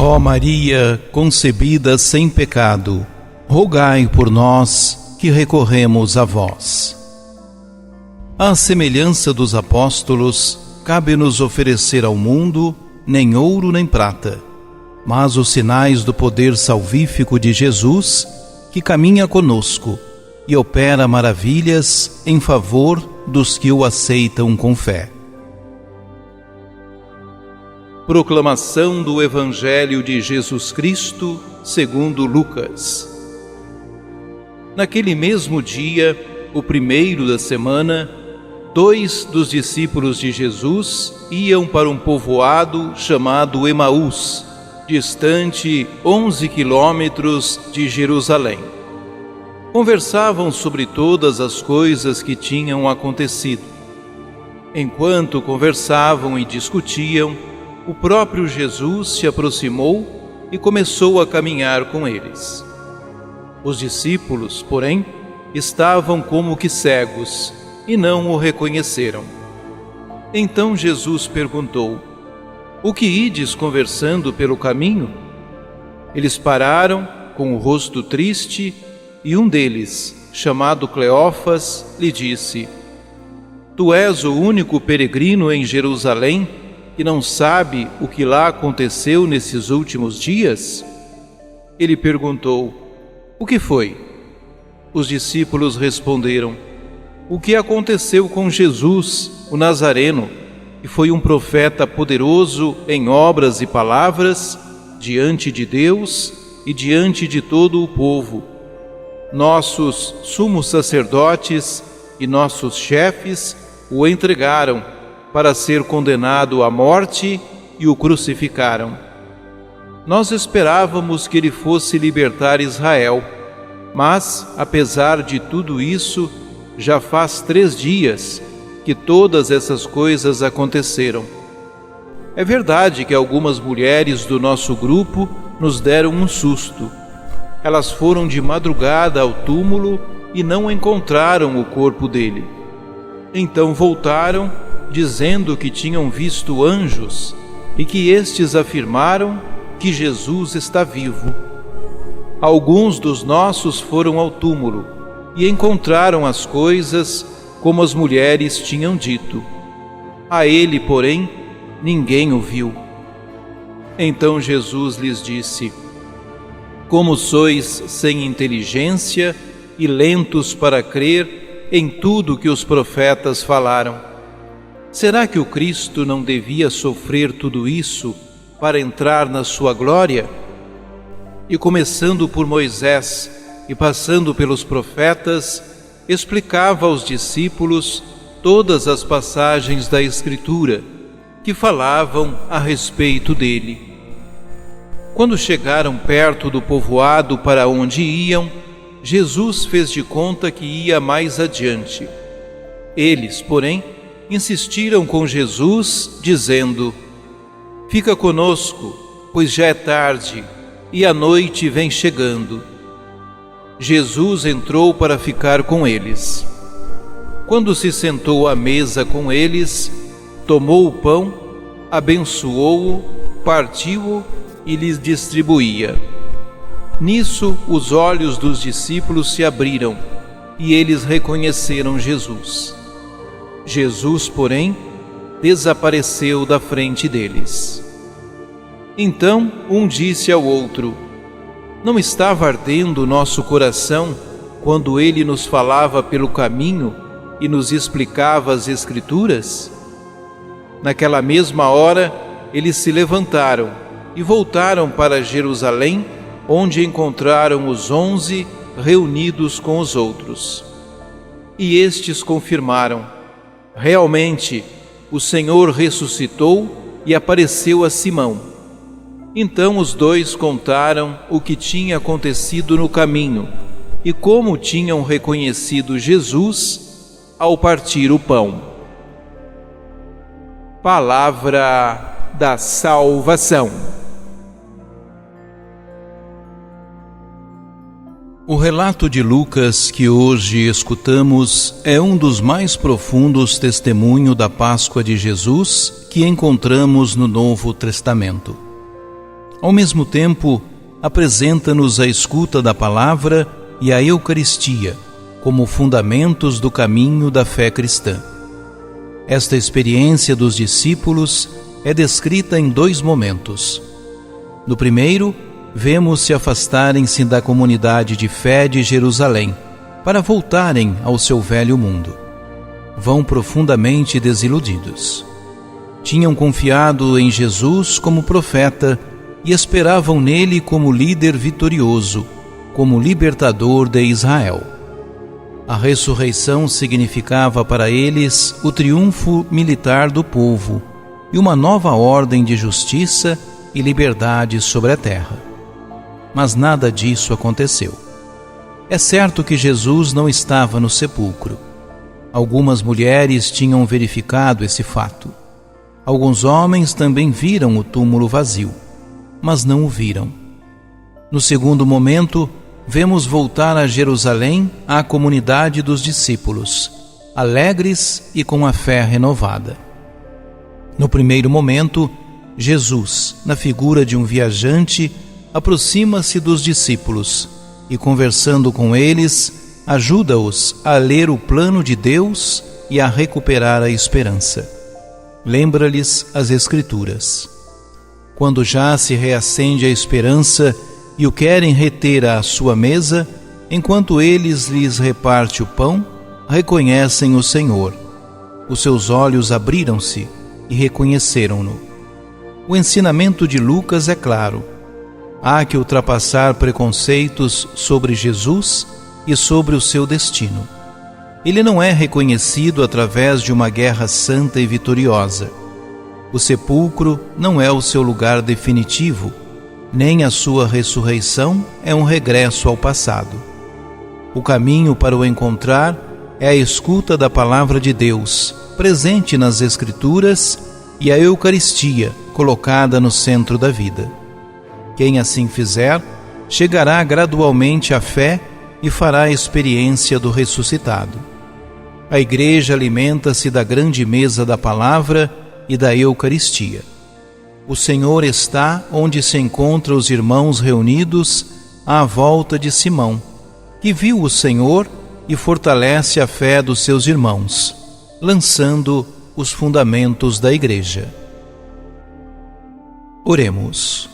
Ó Maria, concebida sem pecado, rogai por nós que recorremos a vós. À semelhança dos apóstolos, cabe-nos oferecer ao mundo nem ouro nem prata, mas os sinais do poder salvífico de Jesus, que caminha conosco e opera maravilhas em favor dos que o aceitam com fé. Proclamação do Evangelho de Jesus Cristo segundo Lucas. Naquele mesmo dia, o primeiro da semana, 2 dos discípulos de Jesus iam para um povoado chamado Emaús, distante 11 quilômetros de Jerusalém. Conversavam sobre todas as coisas que tinham acontecido. Enquanto conversavam e discutiam, o próprio Jesus se aproximou e começou a caminhar com eles. Os discípulos, porém, estavam como que cegos e não o reconheceram. Então Jesus perguntou: O que ides conversando pelo caminho? Eles pararam, com o rosto triste, e um deles, chamado Cleófas, lhe disse: Tu és o único peregrino em Jerusalém que não sabe o que lá aconteceu nesses últimos dias? Ele perguntou: O que foi? Os discípulos responderam: O que aconteceu com Jesus, o Nazareno, que foi um profeta poderoso em obras e palavras, diante de Deus e diante de todo o povo. Nossos sumos sacerdotes e nossos chefes o entregaram para ser condenado à morte e o crucificaram. Nós esperávamos que ele fosse libertar Israel, mas, apesar de tudo isso, já faz 3 dias que todas essas coisas aconteceram. É verdade que algumas mulheres do nosso grupo nos deram um susto. Elas foram de madrugada ao túmulo e não encontraram o corpo dele. Então voltaram, dizendo que tinham visto anjos e que estes afirmaram que Jesus está vivo. Alguns dos nossos foram ao túmulo e encontraram as coisas como as mulheres tinham dito. A ele, porém, ninguém o viu. Então Jesus lhes disse: Como sois sem inteligência e lentos para crer em tudo que os profetas falaram. Será que o Cristo não devia sofrer tudo isso para entrar na sua glória? E começando por Moisés e passando pelos profetas, explicava aos discípulos todas as passagens da Escritura que falavam a respeito dele. Quando chegaram perto do povoado para onde iam, Jesus fez de conta que ia mais adiante. Eles, porém, insistiram com Jesus, dizendo: Fica conosco, pois já é tarde e a noite vem chegando. Jesus entrou para ficar com eles. Quando se sentou à mesa com eles, tomou o pão, abençoou-o, partiu-o e lhes distribuía. Nisso, os olhos dos discípulos se abriram e eles reconheceram Jesus. Jesus, porém, desapareceu da frente deles. Então um disse ao outro: Não estava ardendo o nosso coração quando ele nos falava pelo caminho e nos explicava as Escrituras? Naquela mesma hora, eles se levantaram e voltaram para Jerusalém, onde encontraram os 11 reunidos com os outros. E estes confirmaram: Realmente, o Senhor ressuscitou e apareceu a Simão. Então os 2 contaram o que tinha acontecido no caminho e como tinham reconhecido Jesus ao partir o pão. Palavra da salvação. O relato de Lucas que hoje escutamos é um dos mais profundos testemunhos da Páscoa de Jesus que encontramos no Novo Testamento. Ao mesmo tempo, apresenta-nos a escuta da palavra e a Eucaristia como fundamentos do caminho da fé cristã. Esta experiência dos discípulos é descrita em 2 momentos. No primeiro, vemos se afastarem-se da comunidade de fé de Jerusalém para voltarem ao seu velho mundo. Vão profundamente desiludidos. Tinham confiado em Jesus como profeta e esperavam nele como líder vitorioso, como libertador de Israel. A ressurreição significava para eles o triunfo militar do povo e uma nova ordem de justiça e liberdade sobre a terra. Mas nada disso aconteceu. É certo que Jesus não estava no sepulcro. Algumas mulheres tinham verificado esse fato. Alguns homens também viram o túmulo vazio, mas não o viram. No segundo momento, vemos voltar a Jerusalém a comunidade dos discípulos, alegres e com a fé renovada. No primeiro momento, Jesus, na figura de um viajante, aproxima-se dos discípulos e, conversando com eles, ajuda-os a ler o plano de Deus e a recuperar a esperança. Lembra-lhes as Escrituras. Quando já se reacende a esperança e o querem reter à sua mesa, enquanto eles lhes reparte o pão, reconhecem o Senhor. Os seus olhos abriram-se e reconheceram-no. O ensinamento de Lucas é claro. Há que ultrapassar preconceitos sobre Jesus e sobre o seu destino. Ele não é reconhecido através de uma guerra santa e vitoriosa. O sepulcro não é o seu lugar definitivo, nem a sua ressurreição é um regresso ao passado. O caminho para o encontrar é a escuta da palavra de Deus, presente nas Escrituras, e a Eucaristia, colocada no centro da vida. Quem assim fizer, chegará gradualmente à fé e fará a experiência do ressuscitado. A Igreja alimenta-se da grande mesa da palavra e da Eucaristia. O Senhor está onde se encontram os irmãos reunidos à volta de Simão, que viu o Senhor e fortalece a fé dos seus irmãos, lançando os fundamentos da Igreja. Oremos.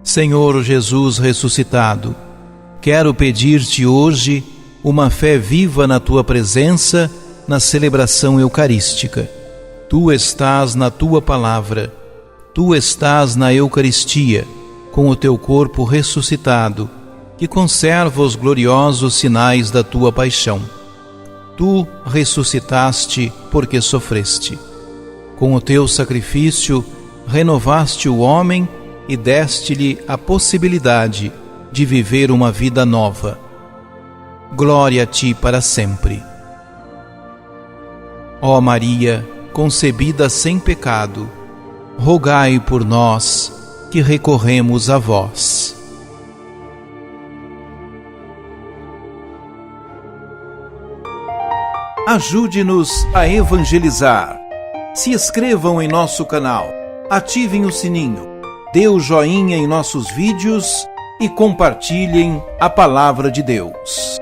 Senhor Jesus ressuscitado, quero pedir-te hoje uma fé viva na tua presença na celebração eucarística. Tu estás na tua palavra, tu estás na Eucaristia, com o teu corpo ressuscitado, que conserva os gloriosos sinais da tua paixão. Tu ressuscitaste porque sofreste. Com o teu sacrifício, renovaste o homem e deste-lhe a possibilidade de viver uma vida nova. Glória a ti para sempre. Ó Maria, concebida sem pecado, rogai por nós que recorremos a vós. Ajude-nos a evangelizar. Se inscrevam em nosso canal, ativem o sininho, dê o joinha em nossos vídeos e compartilhem a palavra de Deus.